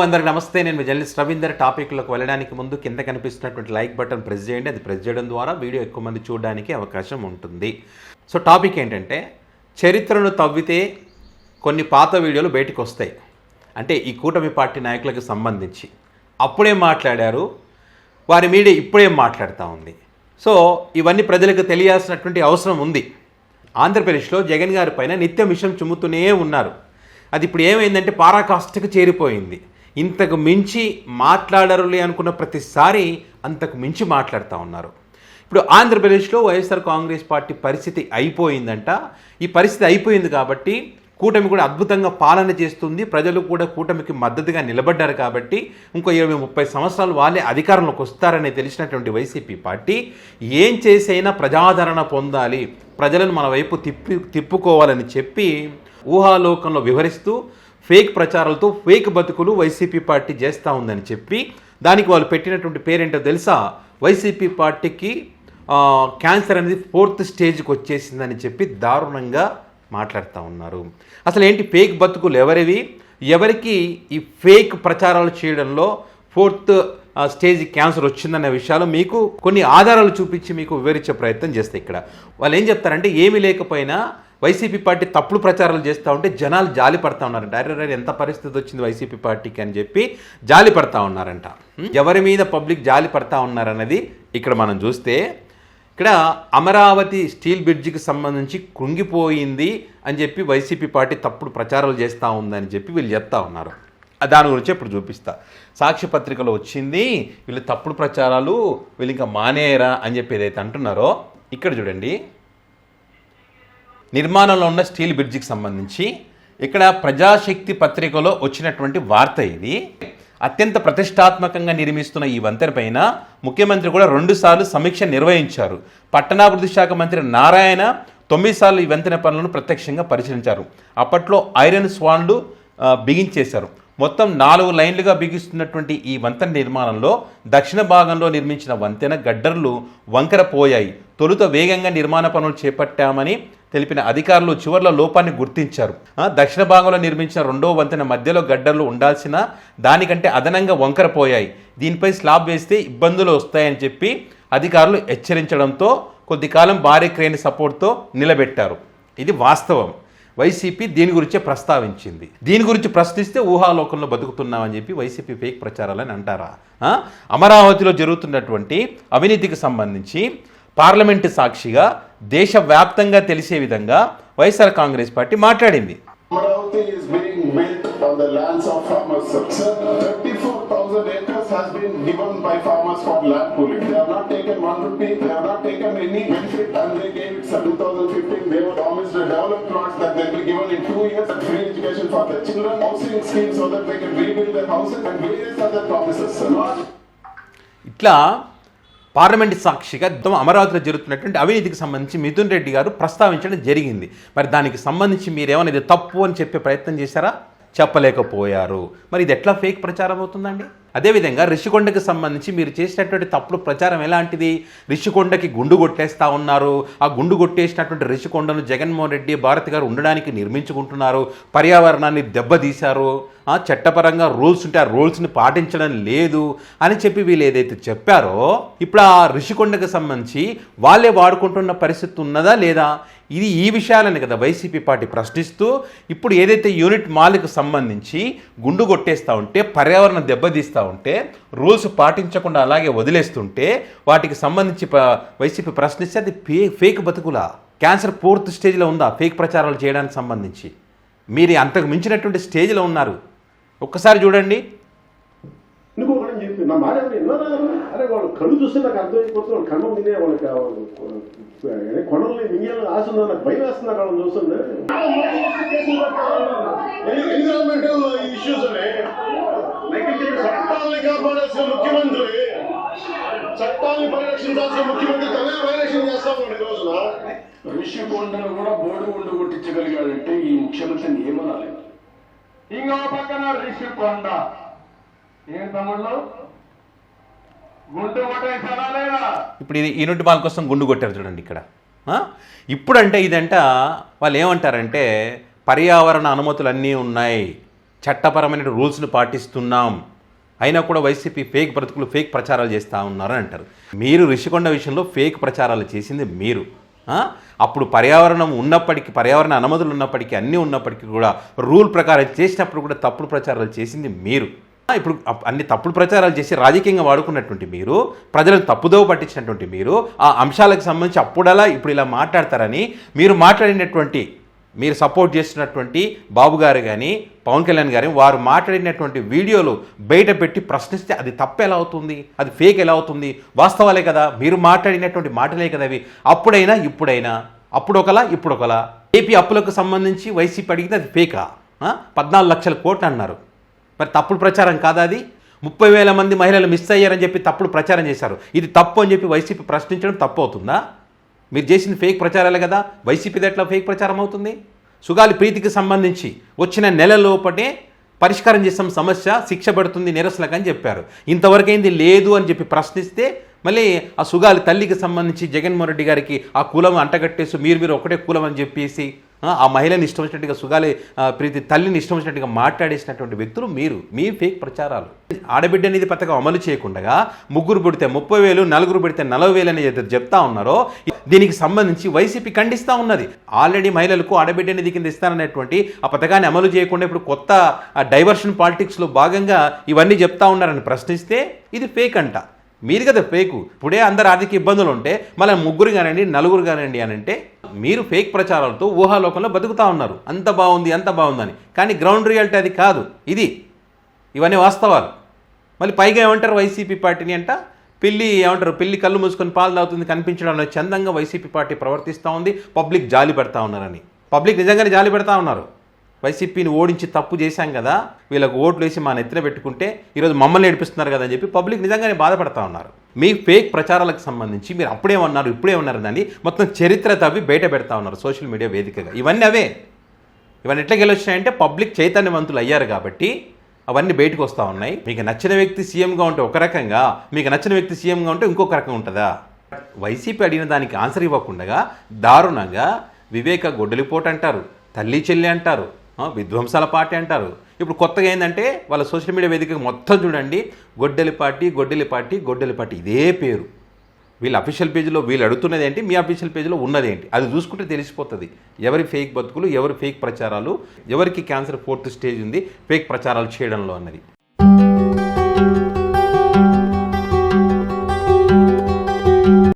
అందరికీ నమస్తే. నేను మీ జర్నలిస్ట్ రవీందర్. టాపిక్లోకి వెళ్ళడానికి ముందు కింద కనిపిస్తున్నటువంటి లైక్ బటన్ ప్రెస్ చేయండి. అది ప్రెస్ చేయడం ద్వారా వీడియో ఎక్కువ మంది చూడడానికి అవకాశం ఉంటుంది. సో టాపిక్ ఏంటంటే, చరిత్రను తవ్వితే కొన్ని పాత వీడియోలు బయటకు వస్తాయి. అంటే ఈ కూటమి పార్టీ నాయకులకు సంబంధించి అప్పుడేం మాట్లాడారు, వారి మీడియా ఇప్పుడేం మాట్లాడుతూ ఉంది. సో ఇవన్నీ ప్రజలకు తెలియాల్సినటువంటి అవసరం ఉంది. ఆంధ్రప్రదేశ్లో జగన్ గారి పైన నిత్యం విషయం చుమ్ముతూనే ఉన్నారు. అది ఇప్పుడు ఏమైందంటే పరాకాష్ఠకు చేరిపోయింది. ఇంతకు మించి మాట్లాడరులే అనుకున్న ప్రతిసారి అంతకు మించి మాట్లాడుతూ ఉన్నారు. ఇప్పుడు ఆంధ్రప్రదేశ్లో వైఎస్ఆర్ కాంగ్రెస్ పార్టీ పరిస్థితి అయిపోయిందంట. ఈ పరిస్థితి అయిపోయింది కాబట్టి కూటమి కూడా అద్భుతంగా పాలన చేస్తుంది. ప్రజలు కూడా కూటమికి మద్దతుగా నిలబడ్డారు కాబట్టి ఇంకో 20-30 సంవత్సరాలు వాళ్ళే అధికారంలోకి వస్తారని తెలిసినటువంటి వైసీపీ పార్టీ ఏం చేసైనా ప్రజాదరణ పొందాలి, ప్రజలను మన వైపు తిప్పుకోవాలని చెప్పి ఊహాలోకంలో వివరిస్తూ ఫేక్ ప్రచారాలతో ఫేక్ బతుకులు వైసీపీ పార్టీ చేస్తూ ఉందని చెప్పి దానికి వాళ్ళు పెట్టినటువంటి పేరేంటో తెలుసా? వైసీపీ పార్టీకి క్యాన్సర్ అనేది 4th స్టేజ్కి వచ్చేసిందని చెప్పి దారుణంగా మాట్లాడుతూ ఉన్నారు. అసలు ఏంటి ఫేక్ బతుకులు ఎవరికి ఈ ఫేక్ ప్రచారాలు చేయడంలో 4th స్టేజ్ క్యాన్సర్ వచ్చిందనే విషయాలు మీకు కొన్ని ఆధారాలు చూపించి మీకు వివరించే ప్రయత్నం చేస్తే ఇక్కడ వాళ్ళు ఏం చెప్తారంటే, ఏమీ లేకపోయినా వైసీపీ పార్టీ తప్పుడు ప్రచారాలు చేస్తూ ఉంటే జనాలు జాలి పడతా ఉన్నారంట. అరే ఎంత పరిస్థితి వచ్చింది వైసీపీ పార్టీకి అని చెప్పి జాలి పడతా ఉన్నారంట. ఎవరి మీద పబ్లిక్ జాలి పడతా ఉన్నారన్నది ఇక్కడ మనం చూస్తే, ఇక్కడ అమరావతి స్టీల్ బ్రిడ్జికి సంబంధించి కృంగిపోయింది అని చెప్పి వైసీపీ పార్టీ తప్పుడు ప్రచారాలు చేస్తూ ఉందని చెప్పి వీళ్ళు చెప్తా ఉన్నారు. దాని గురించి ఇప్పుడు చూపిస్తా. సాక్షి పత్రికలో వచ్చింది, వీళ్ళు తప్పుడు ప్రచారాలు వీళ్ళు ఇంకా మానేయరా అని చెప్పి ఏదైతే అంటున్నారో ఇక్కడ చూడండి. నిర్మాణంలో ఉన్న స్టీల్ బ్రిడ్జికి సంబంధించి ఇక్కడ ప్రజాశక్తి పత్రికలో వచ్చినటువంటి వార్త ఇది. అత్యంత ప్రతిష్టాత్మకంగా నిర్మిస్తున్న ఈ వంతెన పైన ముఖ్యమంత్రి కూడా 2 సార్లు సమీక్ష నిర్వహించారు. పట్టణాభివృద్ధి శాఖ మంత్రి నారాయణ 9 సార్లు ఈ వంతెన పనులను ప్రత్యక్షంగా పరిశీలించారు. అప్పట్లో ఐరన్ స్వాన్లు బిగించేశారు. మొత్తం 4 లైన్లుగా బిగిస్తున్నటువంటి ఈ వంతెన నిర్మాణంలో దక్షిణ భాగంలో నిర్మించిన వంతెన గడ్డర్లు వంకర పోయాయి. తొలుత వేగంగా నిర్మాణ పనులు చేపట్టామని తెలిపిన అధికారులు చివర్ల లోపాన్ని గుర్తించారు. దక్షిణ భాగంలో నిర్మించిన 2వ వంతెన మధ్యలో గడ్డర్లు ఉండాల్సిన దానికంటే అదనంగా వంకర పోయాయి. దీనిపై స్లాబ్ వేస్తే ఇబ్బందులు వస్తాయని చెప్పి అధికారులు హెచ్చరించడంతో కొద్ది కాలం భారీ క్రేన్ సపోర్ట్తో నిలబెట్టారు. ఇది వాస్తవం. వైసీపీ దీని గురించే ప్రస్తావించింది. దీని గురించి ప్రశ్నిస్తే ఊహాలోకంలో బతుకుతున్నామని చెప్పి వైసీపీ ఫేక్ ప్రచారాలని అంటారా? అమరావతిలో జరుగుతున్నటువంటి అవినీతికి సంబంధించి పార్లమెంటు సాక్షిగా దేశవ్యాప్తంగా తెలిసే విధంగా వైఎస్ఆర్ కాంగ్రెస్ పార్టీ మాట్లాడింది. Amaravati is being built on the lands of farmers. Sir, 34,000 acres has been given by farmers for land pooling. They have not taken 1 rupee, they have not taken any benefit, and they gave it 2015. They were promised to develop plots that they will be given in 2 years, and free education for their children, housing scheme so that they can rebuild their houses, and various other promises. Sir. ఇట్లా parliament సాక్షిగా అమరావతిలో జరుగుతున్నటువంటి అవినీతికి సంబంధించి మిథున్ రెడ్డి గారు ప్రస్తావించడం జరిగింది. మరి దానికి సంబంధించి మీరేమైనా ఇది తప్పు అని చెప్పే ప్రయత్నం చేశారా? చెప్పలేకపోయారు. మరి ఇది ఎట్లా ఫేక్ ప్రచారం అవుతుందండి? అదేవిధంగా రిషికొండకి సంబంధించి మీరు చేసినటువంటి తప్పుడు ప్రచారం ఎలాంటిది? రిషికొండకి గుండు కొట్టేస్తూ ఉన్నారు. ఆ గుండు కొట్టేసినటువంటి రిషికొండను జగన్మోహన్ రెడ్డి, భారతి గారు ఉండడానికి నిర్మించుకుంటున్నారు. పర్యావరణాన్ని దెబ్బతీశారు. చట్టపరంగా రూల్స్ ఉంటే ఆ రూల్స్ని పాటించడం లేదు అని చెప్పి వీళ్ళు ఏదైతే చెప్పారో, ఇప్పుడు ఆ రిషికొండకు సంబంధించి వాళ్ళే వాడుకుంటున్న పరిస్థితి ఉన్నదా లేదా? ఇది ఈ విషయాలని కదా వైసీపీ పార్టీ ప్రశ్నిస్తూ ఇప్పుడు ఏదైతే యూనిట్ మాల్కి సంబంధించి గుండు కొట్టేస్తూ ఉంటే, పర్యావరణం దెబ్బతీస్తూ ఉంటే, రూల్స్ పాటించకుండా అలాగే వదిలేస్తుంటే వాటికి సంబంధించి వైసీపీ ప్రశ్నిస్తే అది ఫేక్ బతుకులా? క్యాన్సర్ 4th స్టేజ్లో ఉందా ఫేక్ ప్రచారాలు చేయడానికి సంబంధించి? మీరు అంతకు మించినటువంటి స్టేజ్లో ఉన్నారు. ఒక్కసారి చూడండి. అరే వాళ్ళు కళ్ళు చూస్తే నాకు అర్థమైపోతుంది. వాళ్ళు కన్నం తినే వాళ్ళకి కొండల్ని మింగేయాలని ఆశ ఉందా? నాకు భయం వేస్తున్నారు వాళ్ళని చూస్తుండే. చట్టాలని కాపాడాల్సిన ముఖ్యమంత్రి, చట్టాన్ని పరిరక్షించాల్సిన ముఖ్యమంత్రి తనే వైలేషన్ చేస్తాం ఈ రోజున. ఋషికొండను కూడా బోర్డు గుండు కొట్టించగలిగాడంటే ఈ ముఖ్యమంత్రిని ఏమనాలి? ఇంకో పక్కన ఋషికొండ ఏం తమ్ముళ్ళు గుండు కొట్టేసారా లేదా? ఇప్పుడు ఇది యూనిట్ మాల్ కోసం గుండు కొట్టారు చూడండి ఇక్కడ. ఇప్పుడంటే ఇదంట వాళ్ళు ఏమంటారంటే పర్యావరణ అనుమతులు అన్నీ ఉన్నాయి, చట్టపరమైన రూల్స్ను పాటిస్తున్నాం, అయినా కూడా వైసీపీ ఫేక్ బ్రతుకులు ఫేక్ ప్రచారాలు చేస్తూ ఉన్నారని అంటారు. మీరు రిషికొండ విషయంలో ఫేక్ ప్రచారాలు చేసింది మీరు. అప్పుడు పర్యావరణం ఉన్నప్పటికీ, పర్యావరణ అనుమతులు ఉన్నప్పటికీ, అన్నీ ఉన్నప్పటికీ కూడా రూల్ ప్రకారం చేసినప్పుడు కూడా తప్పుడు ప్రచారాలు చేసింది మీరు. ఇప్పుడు అన్ని తప్పుడు ప్రచారాలు చేసి రాజకీయంగా వాడుకున్నటువంటి మీరు, ప్రజలను తప్పుదోవ పట్టించినటువంటి మీరు, ఆ అంశాలకు సంబంధించి అప్పుడలా ఇప్పుడు ఇలా మాట్లాడతారని మీరు మాట్లాడినటువంటి, మీరు సపోర్ట్ చేస్తున్నటువంటి బాబు గారు కానీ పవన్ కళ్యాణ్ గారు వారు మాట్లాడినటువంటి వీడియోలు బయట పెట్టి ప్రశ్నిస్తే అది తప్పు ఎలా అవుతుంది, అది ఫేక్ ఎలా అవుతుంది? వాస్తవాలే కదా, మీరు మాట్లాడినటువంటి మాటలే కదా అవి. అప్పుడైనా ఇప్పుడైనా, అప్పుడు ఒకలా ఇప్పుడు ఒకలా. ఏపీ అప్పులకు సంబంధించి వైసీపీ అడిగితే అది ఫేకా? 14 లక్షల కోట్లు అన్నారు, మరి తప్పుడు ప్రచారం కాదా అది? 30,000 మంది మహిళలు మిస్ అయ్యారని చెప్పి తప్పుడు ప్రచారం చేశారు, ఇది తప్పు అని చెప్పి వైసీపీ ప్రశ్నించడం తప్పు అవుతుందా? మీరు చేసింది ఫేక్ ప్రచారాలే కదా, వైసీపీది ఎట్లా ఫేక్ ప్రచారం అవుతుంది? సుగాలి ప్రీతికి సంబంధించి వచ్చిన నెల లోపటే పరిష్కారం చేస్తాం, సమస్య శిక్ష పడుతుంది నిరసనకు అని చెప్పారు. ఇంతవరకు ఏంది లేదు అని చెప్పి ప్రశ్నిస్తే మళ్ళీ ఆ సుగాలి తల్లికి సంబంధించి జగన్మోహన్ రెడ్డి గారికి ఆ కులం అంటగట్టేసి మీరు ఒకటే కులం అని చెప్పేసి ఆ మహిళని ఇష్టం వచ్చినట్టుగా, సుగాలి ప్రీతి తల్లిని ఇష్టం వచ్చినట్టుగా మాట్లాడేసినటువంటి వ్యక్తులు మీరు. మీ ఫేక్ ప్రచారాలు. ఆడబిడ్డ అనేది పథకం అమలు చేయకుండా 3 పెడితే 30,000, 4 పెడితే 40,000 అని చెప్తా ఉన్నారో, దీనికి సంబంధించి వైసీపీ ఖండిస్తూ ఉన్నది. ఆల్రెడీ మహిళలకు ఆడబిడ్డ నిధి కింద ఇస్తాననేటువంటి ఆ పథకాన్ని అమలు చేయకుండా ఇప్పుడు కొత్త డైవర్షన్ పాలిటిక్స్లో భాగంగా ఇవన్నీ చెప్తా ఉన్నారని ప్రశ్నిస్తే ఇది ఫేక్ అంట. మీరు కదా ఫేకు. ఇప్పుడే అందరు ఆర్థిక ఇబ్బందులు ఉంటే మళ్ళీ 3 కానివ్వండి 4 కానివ్వండి అని అంటే మీరు ఫేక్ ప్రచారాలతో ఊహాలోకంలో బతుకుతా ఉన్నారు. అంత బాగుంది అంత బాగుందని, కానీ గ్రౌండ్ రియాలిటీ అది కాదు. ఇవన్నీ వాస్తవాలు. మళ్ళీ పైగా ఏమంటారు వైసీపీ పార్టీని అంట, పిల్లి కళ్ళు మూసుకొని పాలు తాగుతుంది కనిపించడం అనేది చందంగా వైసీపీ పార్టీ ప్రవర్తిస్తూ ఉంది. పబ్లిక్ జాలి పెడతా ఉన్నారని. పబ్లిక్ నిజంగానే జాలి పెడతా ఉన్నారు. వైసీపీని ఓడించి తప్పు చేశాం కదా, వీళ్ళకు ఓట్లు వేసి మా నెత్తిన పెట్టుకుంటే ఈరోజు మమ్మల్ని ఏడిపిస్తున్నారు కదా అని చెప్పి పబ్లిక్ నిజంగానే బాధపడతా ఉన్నారు. మీ ఫేక్ ప్రచారాలకు సంబంధించి మీరు అప్పుడేమన్నారు ఇప్పుడేమన్నారు దాన్ని మొత్తం చరిత్ర తవ్వి బయట పెడతా ఉన్నారు సోషల్ మీడియా వేదికగా. ఇవన్నీ ఎట్లా గెలొచ్చినాయంటే పబ్లిక్ చైతన్యవంతులు అయ్యారు కాబట్టి అవన్నీ బయటకు వస్తూ ఉన్నాయి. మీకు నచ్చిన వ్యక్తి సీఎంగా ఉంటే ఒక రకంగా, మీకు నచ్చిన వ్యక్తి సీఎంగా ఉంటే ఇంకొక రకంగా ఉంటుందా? వైసీపీ అడిగిన దానికి ఆన్సర్ ఇవ్వకుండా దారుణంగా వివేక గొడ్డలిపోటు అంటారు, తల్లి చెల్లి అంటారు, విధ్వంసాల పార్టీ అంటారు. ఇప్పుడు కొత్తగా ఏంటంటే వాళ్ళ సోషల్ మీడియా వేదిక మొత్తం చూడండి, గొడ్డలి పార్టీ ఇదే పేరు. వీళ్ళ అఫీషియల్ పేజీలో వీళ్ళు అడుగుతున్నది ఏంటి, మీ అఫీషియల్ పేజీలో ఉన్నది ఏంటి, అది చూసుకుంటే తెలిసిపోతుంది ఎవరి ఫేక్ బతుకులు, ఎవరి ఫేక్ ప్రచారాలు, ఎవరికి క్యాన్సర్ 4th స్టేజ్ ఉంది ఫేక్ ప్రచారాలు చేయడంలో అన్నది.